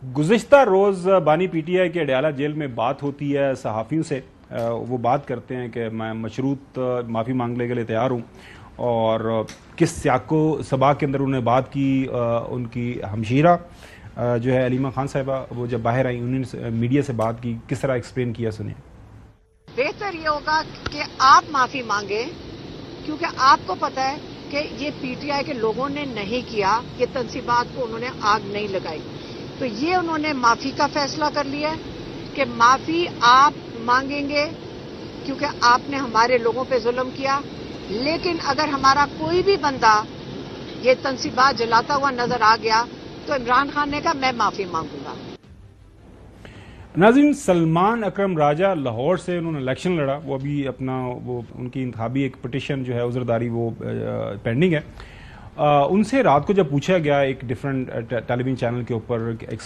गुज़िश्ता रोज़ बानी पीटीआई के अडयाला जेल में बात होती है सहाफ़ियों से। वो बात करते हैं कि मैं मशरूत माफ़ी मांगने के लिए तैयार हूँ, और किस सियाको सबा के अंदर उन्होंने बात की। उनकी हमशीरा जो है अलीमा खान साहिबा, वो जब बाहर आई उन्होंने मीडिया से बात की, किस तरह एक्सप्लेन किया, सुनिए। बेहतर ये होगा कि आप माफ़ी मांगे, क्योंकि आपको पता है कि ये पीटीआई के लोगों ने नहीं किया, ये तंसीबात को उन्होंने आग नहीं लगाई। तो ये उन्होंने माफ़ी का फैसला कर लिया कि माफ़ी आप मांगेंगे क्योंकि आपने हमारे लोगों पे जुल्म किया। लेकिन अगर हमारा कोई भी बंदा ये तंसीबात जलाता हुआ नजर आ गया तो इमरान खान ने कहा मैं माफ़ी मांगूंगा। नाज़रीन, सलमान अकरम राजा लाहौर से उन्होंने इलेक्शन लड़ा। वो अभी अपना उनकी इंतखाबी एक पिटिशन जो है उज़रदारी वो पेंडिंग है। उनसे रात को जब पूछा गया एक डिफरेंट टेलीविजन चैनल के ऊपर,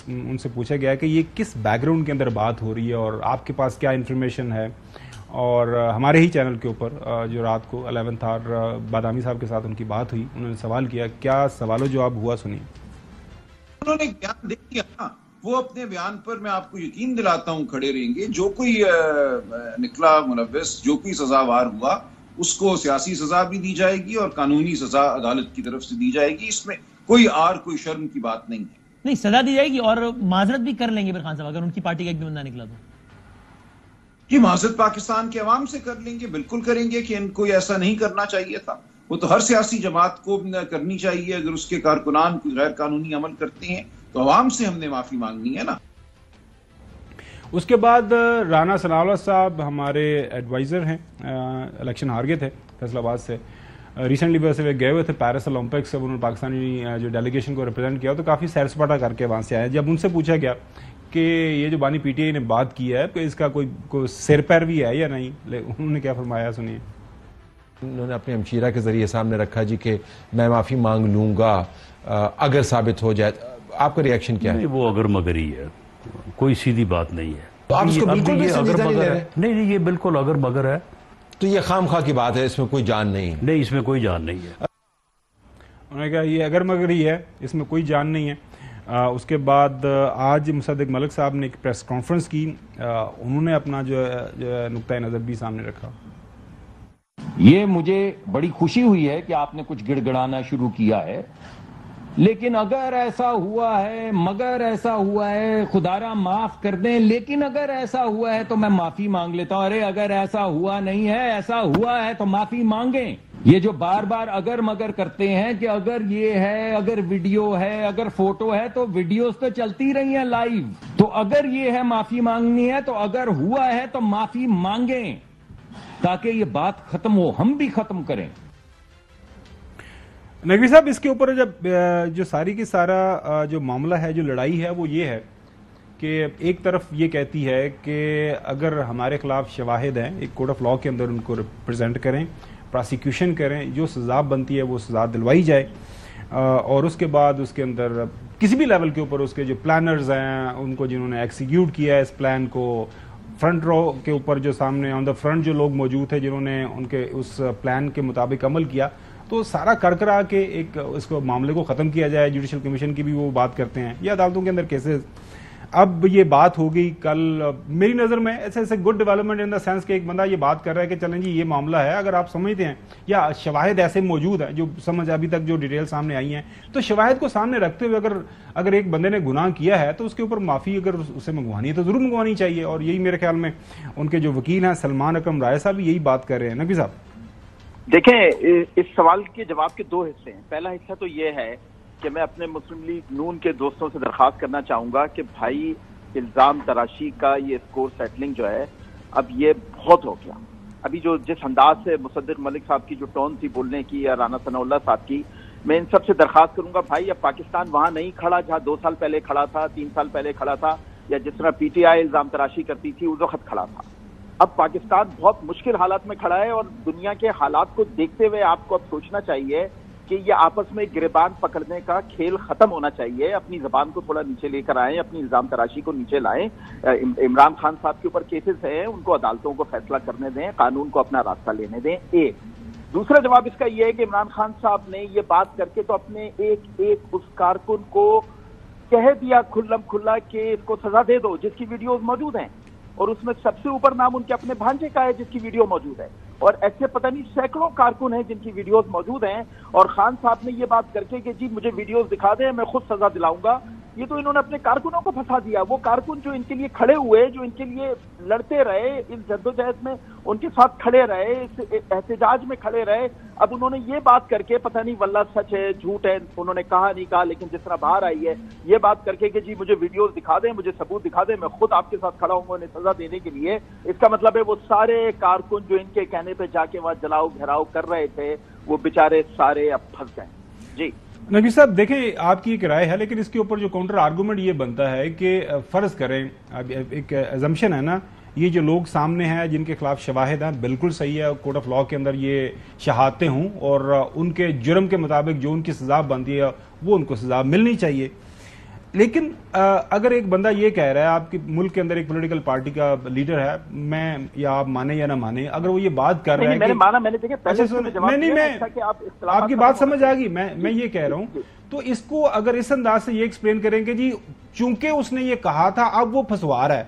उनसे पूछा गया कि ये किस बैकग्राउंड के अंदर बात हो रही है और आपके पास क्या इन्फॉर्मेशन है। और हमारे ही चैनल के ऊपर जो रात को 11th आवर बादामी साहब के साथ उनकी बात हुई, उन्होंने सवाल किया। क्या सवालों जवाब हुआ, सुनिए। उन्होंने बयान दे दिया ना, वो अपने बयान पर मैं आपको यकीन दिलाता हूं खड़े रहेंगे। जो कोई निकला मुलव्वस, जो कोई सजावार हुआ, उसको सियासी सजा भी दी जाएगी और कानूनी सजा अदालत की तरफ से दी जाएगी। इसमें कोई कोई शर्म की बात नहीं है। नहीं, सजा दी जाएगी और माजरत भी कर लेंगे खान साहब अगर उनकी पार्टी का एक भी बंदा निकला तो। कि माजरत पाकिस्तान के अवाम से कर लेंगे, बिल्कुल करेंगे कि इनको ऐसा नहीं करना चाहिए था। वो तो हर सियासी जमात को करनी चाहिए। अगर उसके कारकुनान कोई गैर कानूनी अमल करते हैं तो अवाम से हमने माफी मांगनी है ना। उसके बाद राना सनाउल्लाह साहब हमारे एडवाइज़र हैं, इलेक्शन हार गए थे फैसलाबाद से। रिसेंटली वैसे वे गए हुए थे पेरिस ओलंपिक्स से, उन्होंने पाकिस्तानी जो डेलीगेशन को रिप्रेजेंट किया, तो काफ़ी सैर सपाटा करके वहाँ से आए। जब उनसे पूछा गया कि ये जो बानी पीटीआई ने बात की है तो इसका कोई सिर पैर भी है या नहीं, उन्होंने क्या फरमाया, सुनिए। उन्होंने अपने हमशीरा के जरिए सामने रखा जी कि मैं माफ़ी मांग लूँगा अगर साबित हो जाए। आपका रिएक्शन क्या है? वो अगर मगर ही है, कोई सीधी बात नहीं है। तो आप इसको बिल्कुल भी अगर मगर है, नहीं, ये बिल्कुल अगर मगर है तो ये खामखा की बात है, इसमें कोई जान नहीं है। नहीं, इसमें कोई जान नहीं है। उन्होंने कहा ये अगर मगर ही है, इसमें कोई जान नहीं है। उसके बाद आज मुसद्दिक मलिक साहब ने एक प्रेस कॉन्फ्रेंस की। उन्होंने अपना जो नुक्ता नज़र भी सामने रखा। ये मुझे बड़ी खुशी हुई है कि आपने कुछ गिड़गिड़ाना शुरू किया है, लेकिन अगर ऐसा हुआ है, मगर ऐसा हुआ है, खुदारा माफ कर दें, लेकिन अगर ऐसा हुआ है तो मैं माफी मांग लेता हूं। अरे अगर ऐसा हुआ नहीं है, ऐसा हुआ है तो माफी मांगें। ये जो बार बार अगर मगर करते हैं कि अगर ये है, अगर वीडियो है, अगर फोटो है, तो वीडियोस तो चलती रही हैं लाइव। तो अगर ये है माफी मांगनी है तो अगर हुआ है तो माफी मांगें, ताकि ये बात खत्म हो, हम भी खत्म करें। नकवी साहब, इसके ऊपर जब जो सारी की सारा जो मामला है, जो लड़ाई है, वो ये है कि एक तरफ ये कहती है कि अगर हमारे खिलाफ शवाहिद हैं, एक कोर्ट ऑफ लॉ के अंदर उनको रिप्रेजेंट करें, प्रोसिक्यूशन करें, जो सज़ा बनती है वो सज़ा दिलवाई जाए। और उसके बाद उसके अंदर किसी भी लेवल के ऊपर उसके जो प्लानर्स हैं, उनको जिन्होंने एक्सिक्यूट किया है इस प्लान को, फ्रंट रो के ऊपर जो सामने ऑन द फ्रंट जो लोग मौजूद थे जिन्होंने उनके उस प्लान के मुताबिक अमल किया, तो सारा करकरा के एक इसको मामले को ख़त्म किया जाए। जुडिशल कमीशन की भी वो बात करते हैं, या अदालतों के अंदर केसेस। अब ये बात हो गई कल, मेरी नज़र में ऐसे good development in the sense कि एक बंदा ये बात कर रहा है कि चलें जी ये मामला है, अगर आप समझते हैं या शवाहिद ऐसे मौजूद हैं जो समझ अभी तक जो डिटेल सामने आई हैं, तो शवाहिद को सामने रखते हुए अगर एक बंदे ने गुनाह किया है तो उसके ऊपर माफ़ी अगर उसे मंगवानी है तो ज़रूर मंगवानी चाहिए। और यही मेरे ख्याल में उनके जो वकील हैं सलमान अकरम राय साहब भी यही बात कर रहे हैं। नकवी साहब देखें, इस सवाल के जवाब के दो हिस्से हैं। पहला हिस्सा तो ये है कि मैं अपने मुस्लिम लीग नून के दोस्तों से दरख्वास्त करना चाहूंगा कि भाई इल्जाम तराशी का ये स्कोर सेटलिंग जो है, अब ये बहुत हो गया। अभी जो जिस अंदाज से मुसद्दिक मलिक साहब की जो टोन थी बोलने की या राना सनाउल्लाह साहब की, मैं इन सब से दरख्वास्त करूंगा भाई अब पाकिस्तान वहां नहीं खड़ा जहां 2 साल पहले खड़ा था, 3 साल पहले खड़ा था, या जिस तरह पीटीआई इल्जाम तराशी करती थी उस वक्त खड़ा था। अब पाकिस्तान बहुत मुश्किल हालात में खड़ा है और दुनिया के हालात को देखते हुए आपको अब सोचना चाहिए कि ये आपस में गिरबान पकड़ने का खेल खत्म होना चाहिए। अपनी जबान को थोड़ा नीचे लेकर आएं, अपनी इल्जाम तराशी को नीचे लाएं। इमरान खान साहब के ऊपर केसेस हैं, उनको अदालतों को फैसला करने दें, कानून को अपना रास्ता लेने दें। एक दूसरा जवाब इसका यह है कि इमरान खान साहब ने ये बात करके तो अपने एक उस कारकुन को کہہ دیا کھلم کھلا کہ اس کو سزا دے دو، جس کی ویڈیوز موجود ہیں، اور اس میں سب سے اوپر نام ان کے اپنے بھانجے کا ہے جس کی ویڈیو موجود ہے، اور ایسے پتہ نہیں سینکڑوں کارکن ہیں جن کی ویڈیوز موجود ہیں، اور خان صاحب نے یہ بات کر کے کہ جی مجھے ویڈیوز دکھا دیں میں خود سزا دلاؤں گا، یہ تو انہوں نے اپنے کارکنوں کو پھنسا دیا۔ وہ کارکن جو ان کے لیے کھڑے ہوئے، جو ان کے لیے لڑتے رہے، اس جدوجہد میں ان کے ساتھ کھڑے رہے، اس احتجاج میں کھڑے رہے، اب انہوں نے یہ بات کر کے پتہ نہیں واللہ سچ ہے جھوٹ ہے، انہوں نے کہا نہیں کہا، لیکن جس طرح باہر آئی ہے یہ بات کر کے کہ جی مجھے ویڈیوز دکھا دیں، مجھے ثبوت دکھا دیں، میں خود آپ کے ساتھ کھڑا ہوں گا انہیں سزا دینے کے لیے، اس کا مطلب ہے وہ سارے کارکن جو ان کے کہنے پہ جا کے وہاں جلاؤ گھیراؤ کر رہے تھے وہ بیچارے سارے اب پھنس گئے۔ جی نقوی صاحب دیکھیں آپ کی ایک رائے ہے، لیکن اس کے اوپر جو کاؤنٹر آرگومنٹ یہ بنتا ہے کہ فرض کریں، ایک ایزمپشن ہے نا، یہ جو لوگ سامنے ہیں جن کے خلاف شواہد ہیں بالکل صحیح ہے، کورٹ آف لا کے اندر یہ شہادتیں ہوں اور ان کے جرم کے مطابق جو ان کی سزا بنتی ہے وہ ان کو سزا ملنی چاہیے، لیکن اگر ایک بندہ یہ کہہ رہا ہے، آپ کے ملک کے اندر ایک پولیٹیکل پارٹی کا لیڈر ہے، میں یا آپ مانیں یا نہ مانیں، اگر وہ یہ بات کر رہا ہے آپ کی بات سمجھ آ گئی، میں یہ کہہ رہا ہوں، تو اس کو اگر اس انداز سے یہ ایکسپلین کریں کہ جی چونکہ اس نے یہ کہا تھا اب وہ پھنسوا رہا ہے،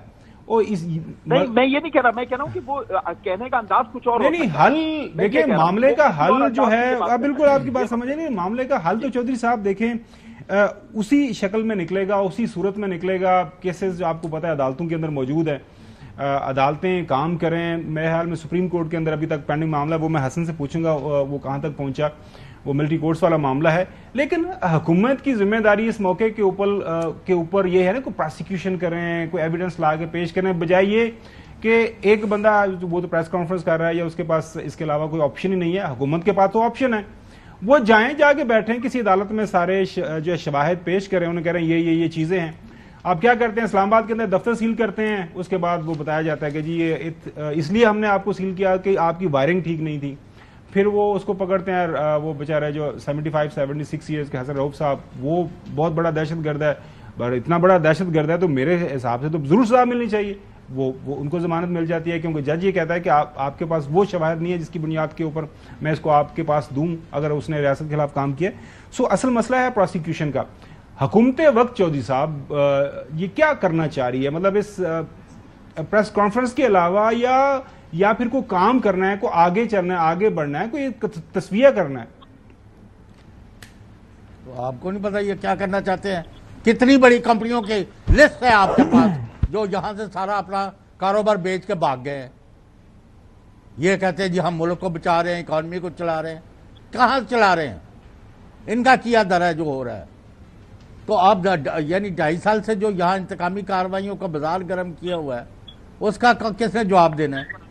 میں یہ نہیں کہہ رہا، میں کہہ رہا ہوں کہ وہ کہنے کا انداز کچھ اور نہیں حل دیکھیں، معاملے کا حل جو ہے بالکل آپ کی بات سمجھے نہیں، معاملے کا حل تو چودھری صاحب دیکھیں اسی شکل میں نکلے گا، اسی صورت میں نکلے گا، کیسز جو آپ کو پتا ہے عدالتوں کے اندر موجود ہیں، عدالتیں کام کریں، میرے خیال میں سپریم کورٹ کے اندر ابھی تک پینڈنگ معاملہ، وہ میں حسن سے پوچھوں گا وہ کہاں تک پہنچا، وہ ملٹی کورٹس والا معاملہ ہے، لیکن حکومت کی ذمہ داری اس موقع کے اوپر یہ ہے نا، کوئی پراسیکیوشن کریں، کوئی ایویڈنس لا کے پیش کریں، بجائے یہ کہ ایک بندہ وہ تو پریس کانفرنس کر رہا ہے یا اس کے پاس اس کے علاوہ کوئی آپشن ہی نہیں ہے، حکومت کے پاس تو آپشن ہے، وہ جائیں جا کے بیٹھیں کسی عدالت میں، سارے جو شواہد پیش کریں، انہیں کہہ رہے ہیں یہ چیزیں ہیں، آپ کیا کرتے ہیں اسلام آباد کے اندر دفتر سیل کرتے ہیں، اس کے بعد وہ بتایا جاتا ہے کہ جی یہ اس لیے ہم نے آپ کو سیل کیا کہ آپ کی وائرنگ ٹھیک نہیں تھی، پھر وہ اس کو پکڑتے ہیں، وہ بیچارہ جو 76 ایئرز کے حسن رؤوف صاحب، وہ بہت بڑا دہشت گرد ہے، اتنا بڑا دہشت گرد ہے تو میرے حساب سے تو ضرور سزا ملنی چاہیے، وہ ان کو ضمانت مل جاتی ہے کیونکہ جج یہ کہتا ہے کہ آپ کے پاس وہ شواہد نہیں ہے جس کی بنیاد کے اوپر میں اس کو آپ کے پاس دوں اگر اس نے ریاست کے خلاف کام کیا۔ سو اصل مسئلہ ہے پروسیکیوشن کا، حکومت وقت چودھری صاحب یہ کیا کرنا چاہ رہی ہے، مطلب اس پریس کانفرنس کے علاوہ یا پھر کوئی کام کرنا ہے، کوئی آگے چلنا ہے، آگے بڑھنا ہے، کوئی تصفیہ کرنا ہے؟ تو آپ کو نہیں پتا یہ کیا کرنا چاہتے ہیں؟ کتنی بڑی کمپنیوں کی لسٹ ہے آپ کے پاس جو یہاں سے سارا اپنا کاروبار بیچ کے بھاگ گئے ہیں، یہ کہتے ہیں جی ہم ملک کو بچا رہے ہیں، اکانومی کو چلا رہے ہیں، کہاں چلا رہے ہیں؟ ان کا کیا در ہے جو ہو رہا ہے؟ تو آپ یعنی 2.5 سال سے جو یہاں انتقامی کارروائیوں کا بازار گرم کیا ہوا ہے اس کا کس نے جواب دینا ہے؟